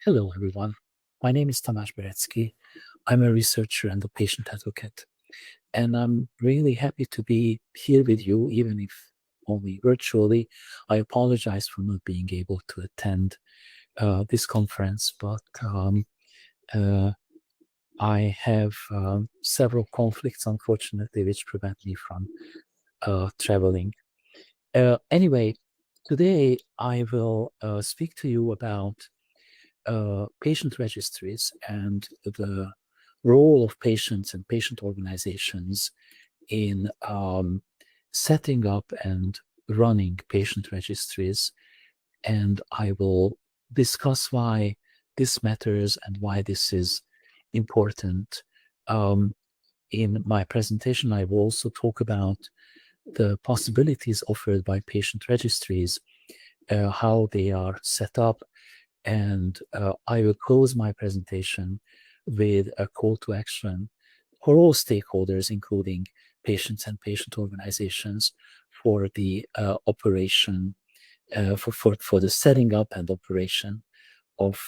Hello, everyone. My name is Tamas Bereczky. I'm a researcher and a patient advocate, and I'm really happy to be here with you, even if only virtually. I apologize for not being able to attend this conference, but uh, I have several conflicts, unfortunately, which prevent me from traveling. Anyway, today I will speak to you about patient registries and the role of patients and patient organizations in setting up and running patient registries. And I will discuss why this matters and why this is important. In my presentation, I will also talk about the possibilities offered by patient registries, how they are set up, and I will close my presentation with a call to action for all stakeholders, including patients and patient organizations, for the operation, for the setting up and operation of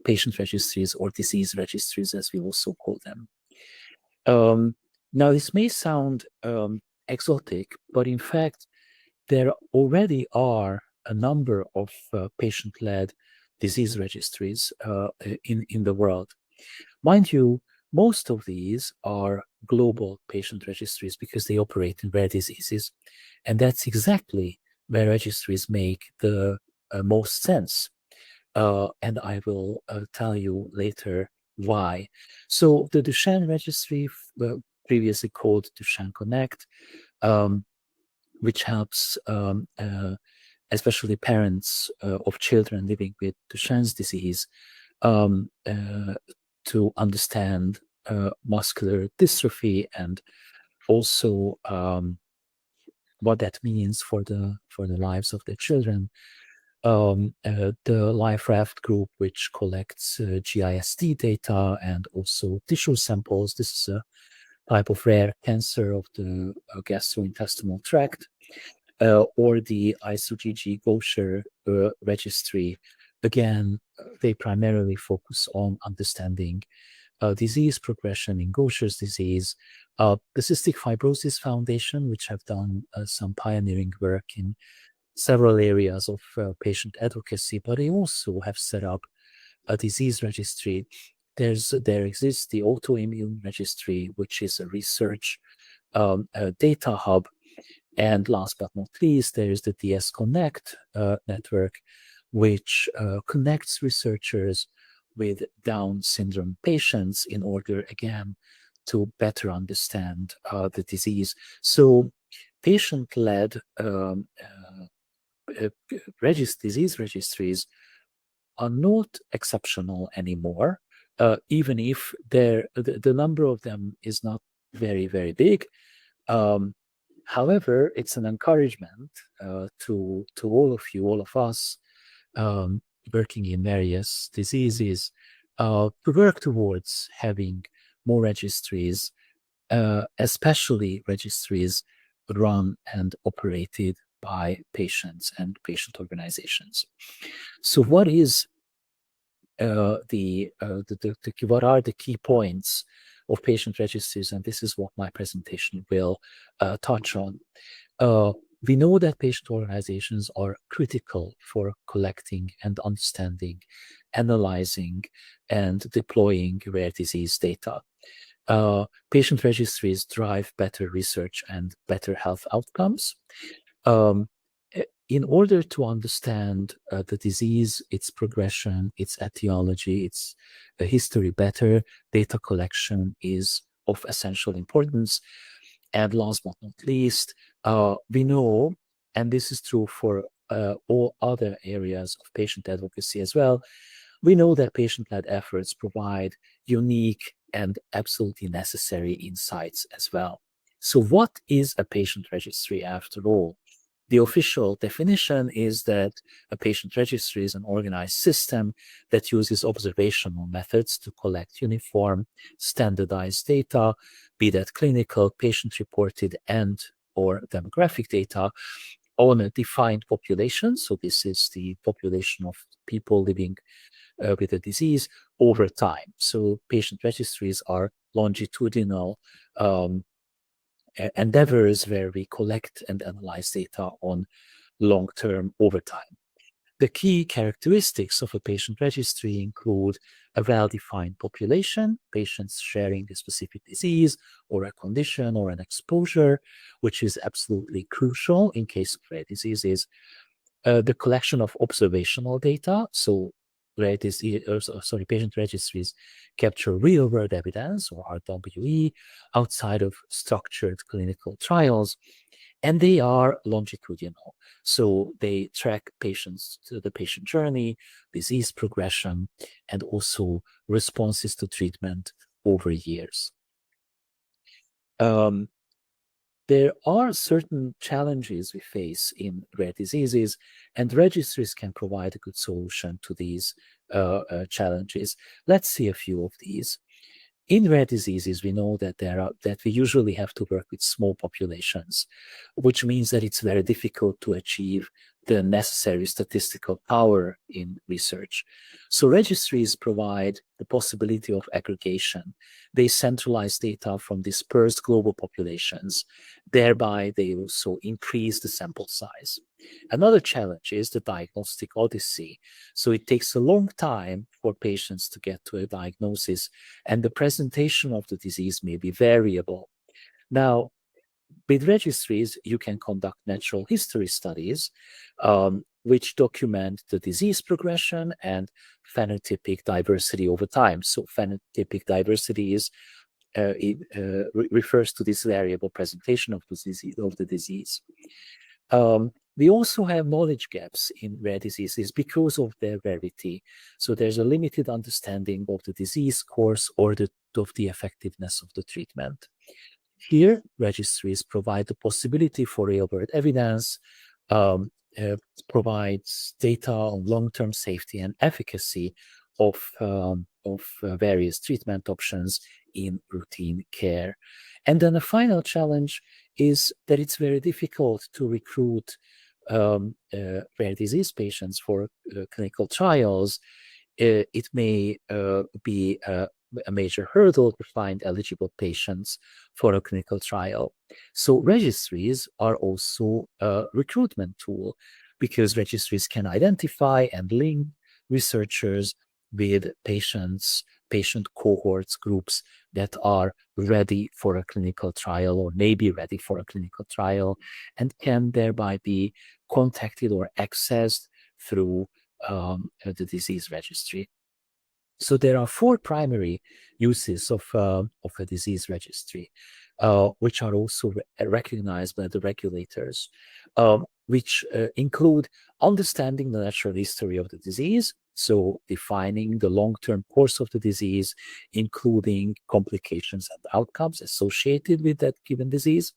patient registries, or disease registries, as we also call them. Now, this may sound exotic, but in fact, there already are a number of patient-led disease registries in the world. Mind you, most of these are global patient registries because they operate in rare diseases. And that's exactly where registries make the most sense. And I will tell you later why. So the Duchenne registry, previously called Duchenne Connect, which helps especially parents of children living with Duchenne's disease to understand muscular dystrophy, and also what that means for the lives of their children. The Life Raft group, which collects GIST data and also tissue samples. This is a type of rare cancer of the gastrointestinal tract. Or the ISOGG Gaucher registry. Again, they primarily focus on understanding disease progression in Gaucher's disease. The Cystic Fibrosis Foundation, which have done some pioneering work in several areas of patient advocacy, but they also have set up a disease registry. There exists the autoimmune registry, which is a research data hub. And last but not least, there is the DS Connect network, which connects researchers with Down syndrome patients in order, again, to better understand the disease. So patient-led disease registries are not exceptional anymore, even if the number of them is not very, very big. However, it's an encouragement to all of you, all of us, working in various diseases, to work towards having more registries, especially registries run and operated by patients and patient organizations. So, what is what are the key points of patient registries? And this is what my presentation will touch on. We know that patient organizations are critical for collecting and understanding, analyzing, and deploying rare disease data. Patient registries drive better research and better health outcomes. In order to understand the disease, its progression, its etiology, its history better, data collection is of essential importance. And last but not least, we know, and this is true for all other areas of patient advocacy as well, we know that patient-led efforts provide unique and absolutely necessary insights as well. So what is a patient registry after all? The official definition is that a patient registry is an organized system that uses observational methods to collect uniform, standardized data, be that clinical, patient-reported, and/or demographic data, on a defined population. So this is the population of people living with a disease over time. So patient registries are longitudinal endeavors where we collect and analyze data on long term over time. The key characteristics of a patient registry include a well-defined population, patients sharing a specific disease or a condition or an exposure, which is absolutely crucial in case of rare diseases. The collection of observational data, so patient registries capture real-world evidence, or RWE, outside of structured clinical trials, and they are longitudinal. So they track patients to the patient journey, disease progression, and also responses to treatment over years. There are certain challenges we face in rare diseases, and registries can provide a good solution to these challenges. Let's see a few of these. In rare diseases, we know that we usually have to work with small populations, which means that it's very difficult to achieve the necessary statistical power in research. So registries provide the possibility of aggregation. They centralize data from dispersed global populations. Thereby, they also increase the sample size. Another challenge is the diagnostic odyssey. So it takes a long time for patients to get to a diagnosis, and the presentation of the disease may be variable. Now, with registries, you can conduct natural history studies, which document the disease progression and phenotypic diversity over time. So phenotypic diversity refers to this variable presentation of the disease. We also have knowledge gaps in rare diseases because of their rarity. So there's a limited understanding of the disease course or of the effectiveness of the treatment. Here, registries provide the possibility for real-world evidence, provides data on long-term safety and efficacy of various treatment options in routine care. And then the final challenge is that it's very difficult to recruit rare disease patients for clinical trials. It may be a major hurdle to find eligible patients for a clinical trial. So registries are also a recruitment tool because registries can identify and link researchers with patients, patient cohorts, groups that are ready for a clinical trial or may be ready for a clinical trial and can thereby be contacted or accessed through the disease registry. So there are four primary uses of a disease registry, which are also recognized by the regulators, which include understanding the natural history of the disease, so defining the long-term course of the disease, including complications and outcomes associated with that given disease.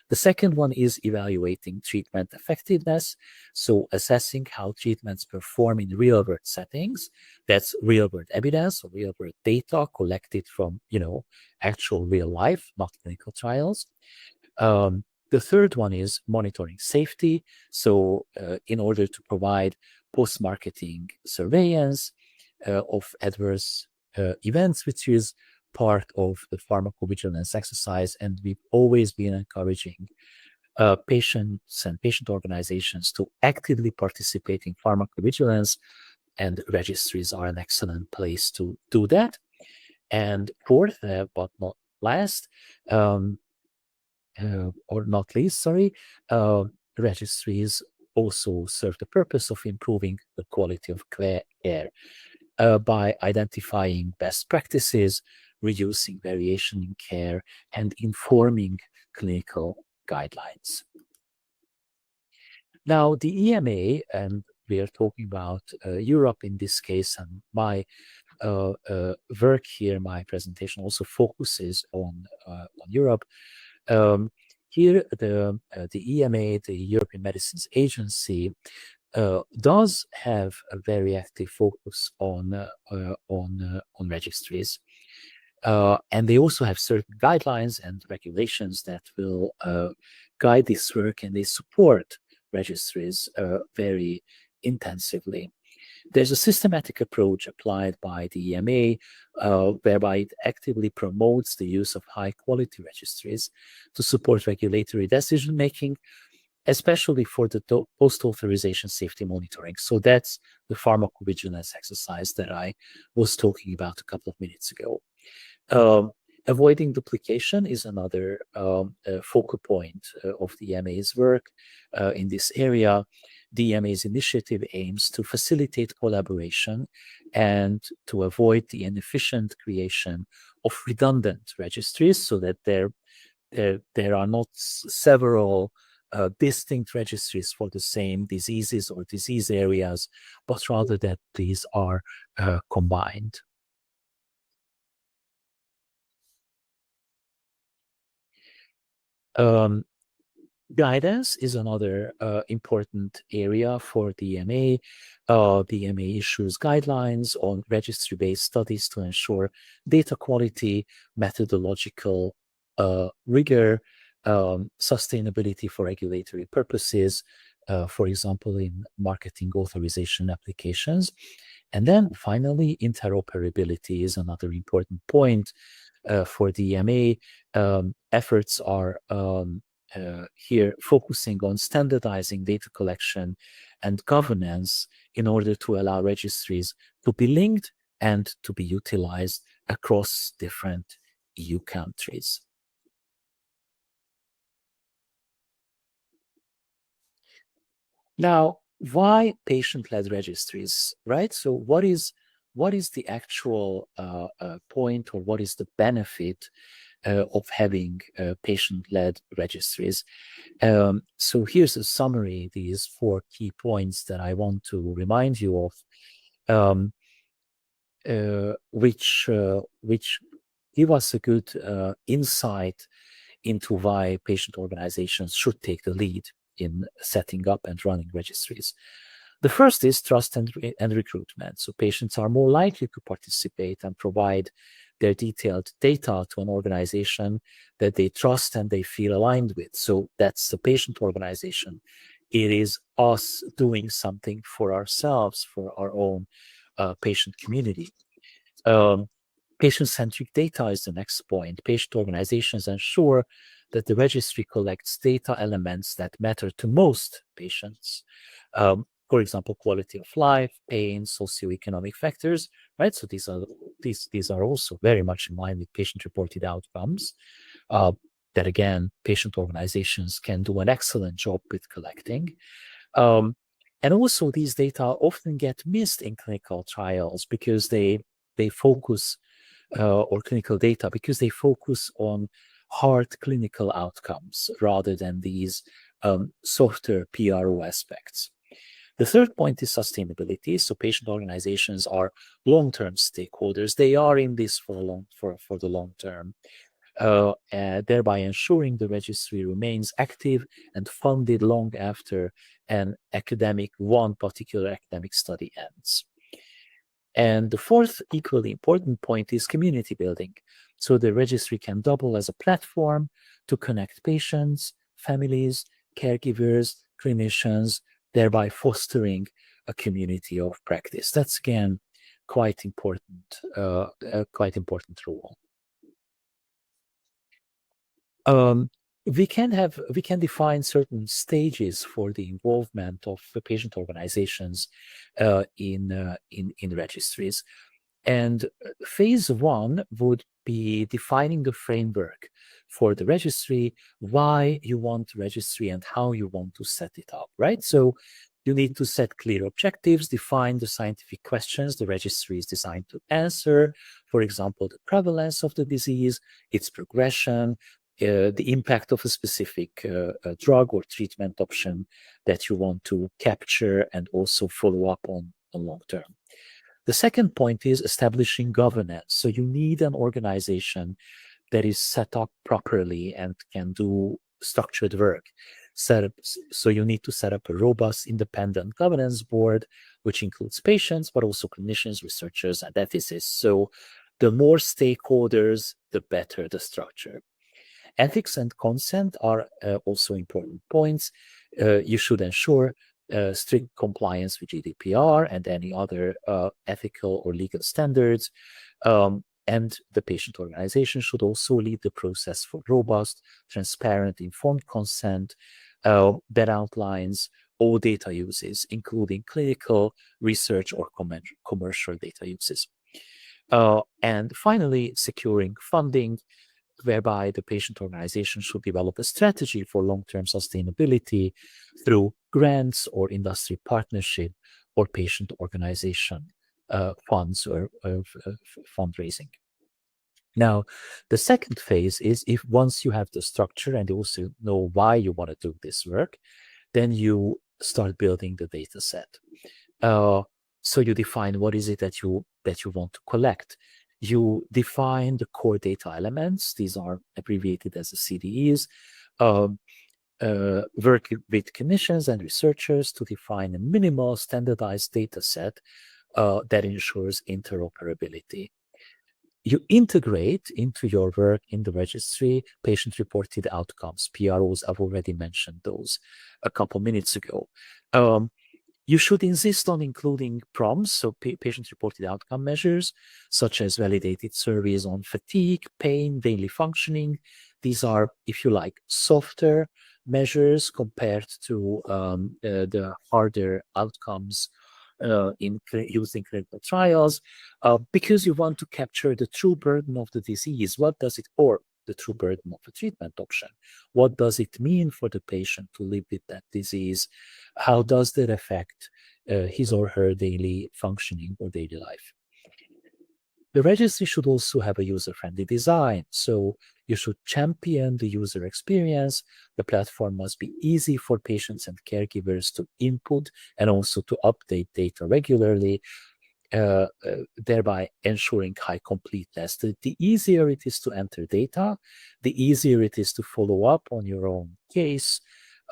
The second one is evaluating treatment effectiveness, so assessing how treatments perform in real-world settings. That's real-world evidence or real-world data collected from, actual real life, not clinical trials. The third one is monitoring safety. So in order to provide post-marketing surveillance of adverse events, which is part of the pharmacovigilance exercise. And we've always been encouraging patients and patient organizations to actively participate in pharmacovigilance, and registries are an excellent place to do that. And fourth, but not last, or not least, registries also serve the purpose of improving the quality of care by identifying best practices, reducing variation in care, and informing clinical guidelines. Now, the EMA, and we are talking about Europe in this case, and my work here, my presentation also focuses on Europe. Here, the EMA, the European Medicines Agency, does have a very active focus on registries, and they also have certain guidelines and regulations that will guide this work, and they support registries very intensively. There's a systematic approach applied by the EMA, whereby it actively promotes the use of high-quality registries to support regulatory decision-making, especially for the post-authorization safety monitoring. So that's the pharmacovigilance exercise that I was talking about a couple of minutes ago. Avoiding duplication is another focal point of the EMA's work in this area. The EMA's initiative aims to facilitate collaboration and to avoid the inefficient creation of redundant registries, so that there are not several distinct registries for the same diseases or disease areas, but rather that these are combined. Guidance is another important area for the EMA. The EMA issues guidelines on registry-based studies to ensure data quality, methodological rigor, sustainability for regulatory purposes, for example, in marketing authorization applications. And then finally, interoperability is another important point for the EMA. Efforts are here focusing on standardizing data collection and governance in order to allow registries to be linked and to be utilized across different EU countries. Now, why patient-led registries, right? So what is the actual point, or what is the benefit of having patient-led registries? So here's a summary, these 4 key points that I want to remind you of, which give us a good insight into why patient organizations should take the lead in setting up and running registries. The first is trust and recruitment. So patients are more likely to participate and provide their detailed data to an organization that they trust and they feel aligned with. So that's the patient organization. It is us doing something for ourselves, for our own patient community. Patient-centric data is the next point. Patient organizations ensure that the registry collects data elements that matter to most patients. For example, quality of life, pain, socioeconomic factors, right? So these are also very much in line with patient-reported outcomes that, again, patient organizations can do an excellent job with collecting. And also, these data often get missed in clinical trials because they focus or clinical data because they focus on hard clinical outcomes rather than these softer PRO aspects. The third point is sustainability. So patient organizations are long-term stakeholders. They are in this for the long term, thereby ensuring the registry remains active and funded long after one particular academic study ends. And the fourth equally important point is community building. So the registry can double as a platform to connect patients, families, caregivers, clinicians, thereby fostering a community of practice. That's, again, quite important, a quite important role. We can define certain stages for the involvement of the patient organizations in registries. And phase 1 would be defining the framework for the registry, why you want the registry and how you want to set it up, right? So you need to set clear objectives, define the scientific questions the registry is designed to answer. For example, the prevalence of the disease, its progression, the impact of a specific drug or treatment option that you want to capture and also follow up on long term. The second point is establishing governance. So you need an organization that is set up properly and can do structured work. So you need to set up a robust independent governance board, which includes patients, but also clinicians, researchers, and ethicists. So the more stakeholders, the better the structure. Ethics and consent are also important points. You should ensure strict compliance with GDPR and any other ethical or legal standards. And the patient organization should also lead the process for robust, transparent, informed consent that outlines all data uses, including clinical, research, or commercial data uses. And finally, securing funding, whereby the patient organization should develop a strategy for long-term sustainability through grants or industry partnership or patient organization funds or fundraising. Now, the second phase is if once you have the structure and you also know why you want to do this work, then you start building the data set. So you define what is it that you want to collect. You define the core data elements. These are abbreviated as the CDEs. Work with clinicians and researchers to define a minimal standardized data set that ensures interoperability. You integrate into your work in the registry patient-reported outcomes, PROs. I've already mentioned those a couple minutes ago. You should insist on including prompts, so patient-reported outcome measures, such as validated surveys on fatigue, pain, daily functioning. These are, if you like, softer measures compared to the harder outcomes used in clinical trials, because you want to capture the true burden of the disease. What does it, or the true burden of a treatment option? What does it mean for the patient to live with that disease? How does that affect his or her daily functioning or daily life? The registry should also have a user-friendly design. So you should champion the user experience. The platform must be easy for patients and caregivers to input and also to update data regularly, thereby ensuring high completeness. The easier it is to enter data, the easier it is to follow up on your own case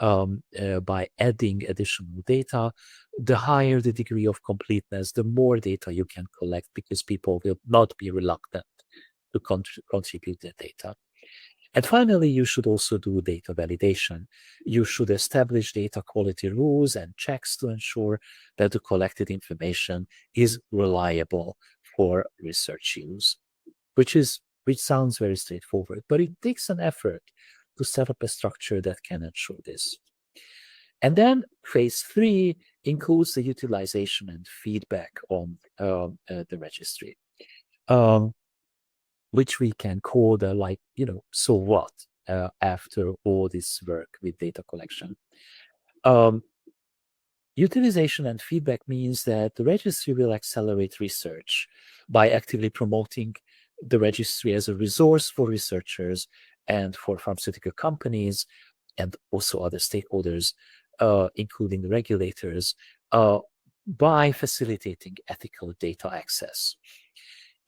by adding additional data. The higher the degree of completeness, the more data you can collect, because people will not be reluctant to contribute their data. And finally, you should also do data validation. You should establish data quality rules and checks to ensure that the collected information is reliable for research use, which sounds very straightforward, but it takes an effort to set up a structure that can ensure this. And then phase 3 includes the utilization and feedback on the registry, which we can call the so what after all this work with data collection. Utilization and feedback means that the registry will accelerate research by actively promoting the registry as a resource for researchers and for pharmaceutical companies and also other stakeholders, including the regulators, by facilitating ethical data access.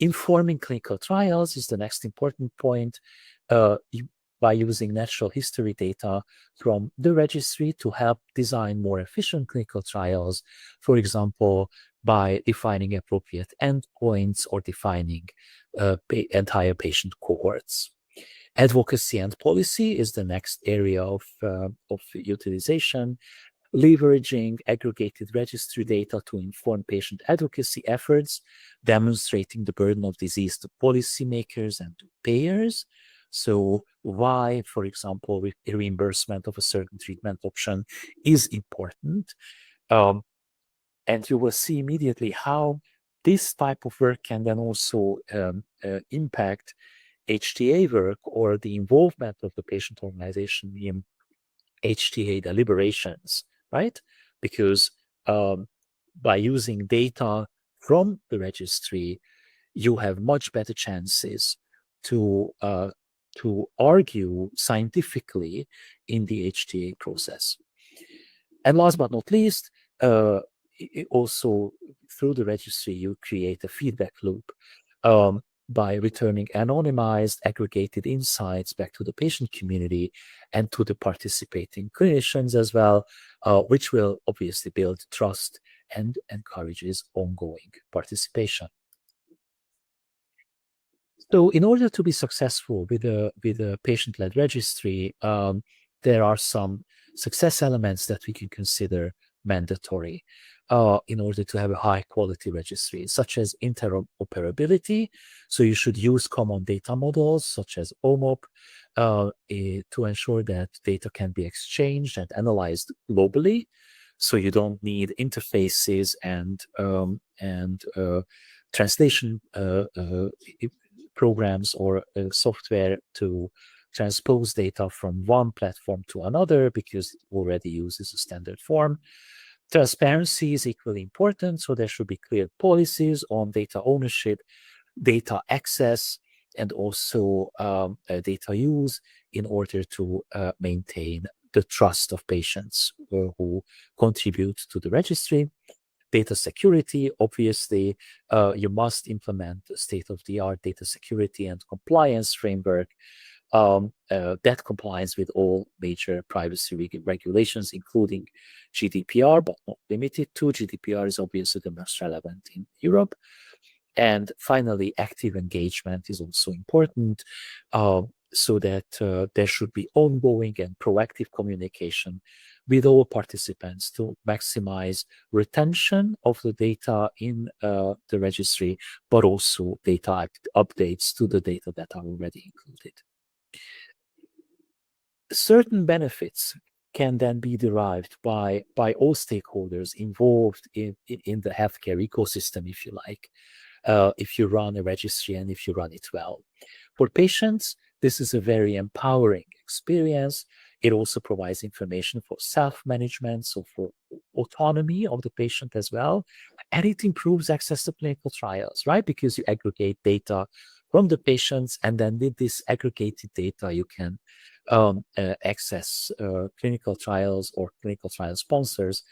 Informing clinical trials is the next important point, by using natural history data from the registry to help design more efficient clinical trials, for example, by defining appropriate endpoints or defining entire patient cohorts. Advocacy and policy is the next area of utilization, leveraging aggregated registry data to inform patient advocacy efforts, demonstrating the burden of disease to policymakers and to payers. So why, for example, reimbursement of a certain treatment option is important. And you will see immediately how this type of work can then also impact HTA work or the involvement of the patient organization in HTA deliberations, right? Because by using data from the registry, you have much better chances to argue scientifically in the HTA process. And last but not least, also through the registry, you create a feedback loop by returning anonymized, aggregated insights back to the patient community and to the participating clinicians as well, which will obviously build trust and encourages ongoing participation. So in order to be successful with a patient-led registry, there are some success elements that we can consider mandatory in order to have a high quality registry, such as interoperability. So you should use common data models such as OMOP to ensure that data can be exchanged and analyzed globally. So you don't need interfaces and translation programs or software to transpose data from one platform to another because it already uses a standard form. Transparency is equally important, so there should be clear policies on data ownership, data access, and also data use in order to maintain the trust of patients who contribute to the registry. Data security, obviously, you must implement the state-of-the-art data security and compliance framework that complies with all major privacy regulations, including GDPR, but not limited to. GDPR is obviously the most relevant in Europe. And finally, active engagement is also important, so that there should be ongoing and proactive communication with all participants to maximize retention of the data in the registry, but also data updates to the data that are already included. Certain benefits can then be derived by all stakeholders involved in the healthcare ecosystem, if you like, if you run a registry and if you run it well. For patients, this is a very empowering experience. It also provides information for self-management, so for autonomy of the patient as well. And it improves access to clinical trials, right? Because you aggregate data from the patients, and then with this aggregated data, you can access clinical trials or clinical trial sponsors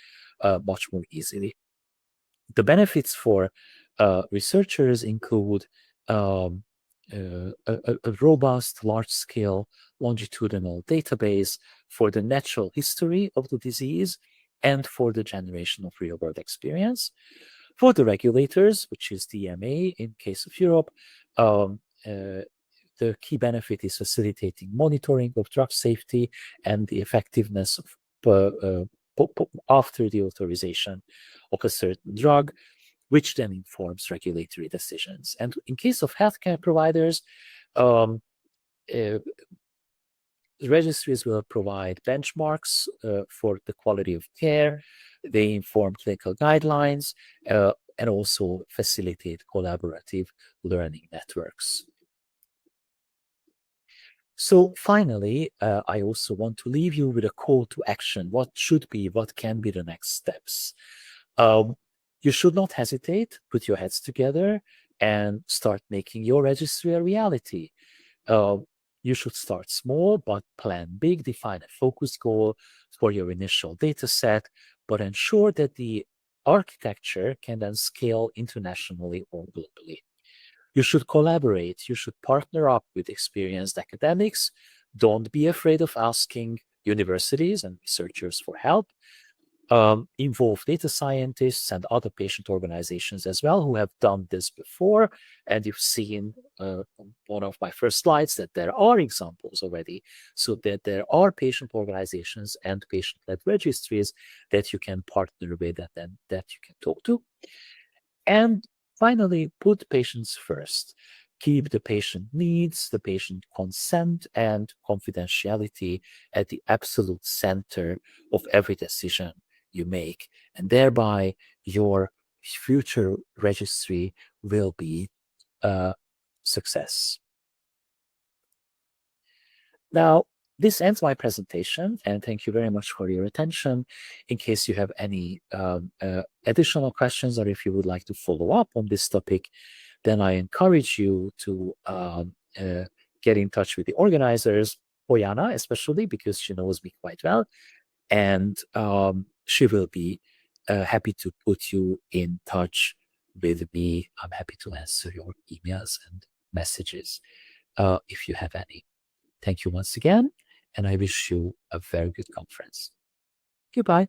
much more easily. The benefits for researchers include a robust, large-scale, longitudinal database for the natural history of the disease and for the generation of real-world experience. For the regulators, which is the EMA in case of Europe, the key benefit is facilitating monitoring of drug safety and the effectiveness of after the authorization of a certain drug, which then informs regulatory decisions. And in case of healthcare providers, registries will provide benchmarks for the quality of care. They inform clinical guidelines and also facilitate collaborative learning networks. So finally, I also want to leave you with a call to action. What can be the next steps? You should not hesitate, put your heads together and start making your registry a reality. You should start small, but plan big, define a focus goal for your initial data set, but ensure that the architecture can then scale internationally or globally. You should collaborate. You should partner up with experienced academics. Don't be afraid of asking universities and researchers for help. Involve data scientists and other patient organizations as well who have done this before. And you've seen on one of my first slides that there are examples already, so that there are patient organizations and patient-led registries that you can partner with and that you can talk to. And finally, put patients first. Keep the patient needs, the patient consent, and confidentiality at the absolute center of every decision you make. And thereby, your future registry will be a success. Now, this ends my presentation, and thank you very much for your attention. In case you have any additional questions or if you would like to follow up on this topic, then I encourage you to get in touch with the organizers, Oyana especially, because she knows me quite well, and she will be happy to put you in touch with me. I'm happy to answer your emails and messages if you have any. Thank you once again, and I wish you a very good conference. Goodbye.